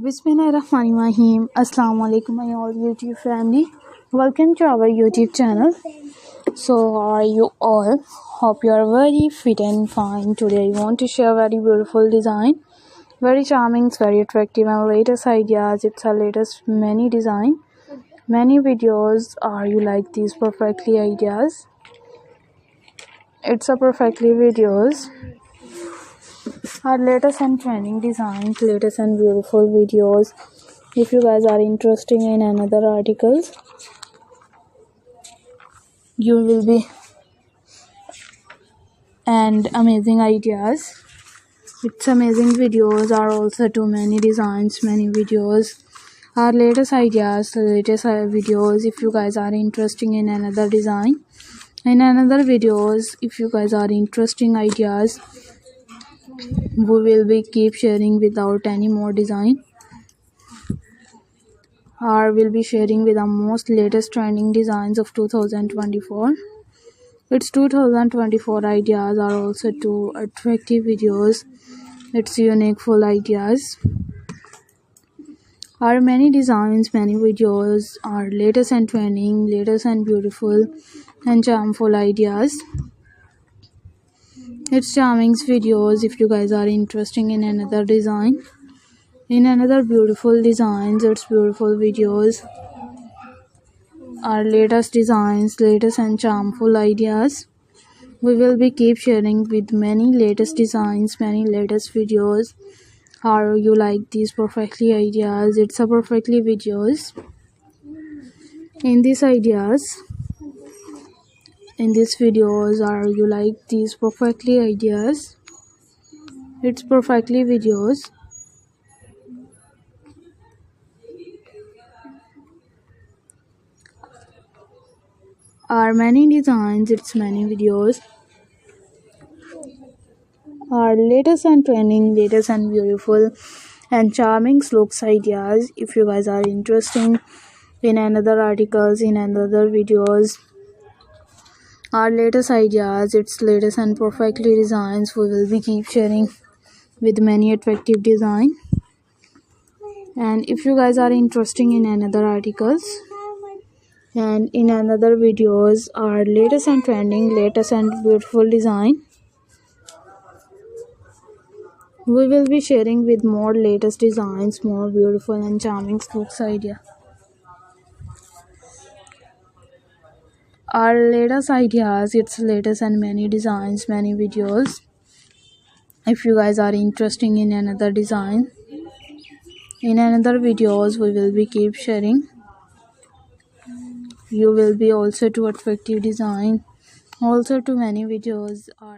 Bismillahirrahmanirrahim. Assalamu alaikum my all YouTube family. Welcome to our YouTube channel. So how are you all? Hope you are very fit and fine. Today I want to share very beautiful design. Very charming, very attractive and latest ideas. It's our latest many design. Many videos. Are you like these perfectly ideas? It's a perfectly videos. Our latest and trending designs, latest and beautiful videos. If you guys are interested in another articles, you will be and amazing ideas. It's amazing videos are also too many designs, many videos. Our latest ideas, latest videos. If you guys are interested in another design, in another videos, if you guys are interesting ideas, we will be keep sharing without any more design. Or will be sharing with the most latest trending designs of 2024. Its 2024 ideas are also two attractive videos. It's unique full ideas. Our many designs, many videos are latest and trending, latest and beautiful and charmful ideas. It's charming videos. If you guys are interested in another design, in another beautiful designs, it's beautiful videos. Our latest designs, latest and charmful ideas. We will be keep sharing with many latest designs, many latest videos. How you like these perfectly ideas? It's a perfectly videos. In these ideas, in these videos, are you like these perfectly ideas? It's perfectly videos. Are many designs, it's many videos. Our latest and trending, latest and beautiful and charming looks ideas. If you guys are interested in another articles, in another videos, our latest ideas, its latest and perfectly designs, we will be keep sharing with many attractive design. And if you guys are interested in another articles and in another videos, our latest and trending, latest and beautiful design, we will be sharing with more latest designs, more beautiful and charming looks idea. Our latest ideas, its latest and many designs, many videos. If you guys are interested in another design, in another videos, we will be keep sharing. You will be also to attractive design, also to many videos are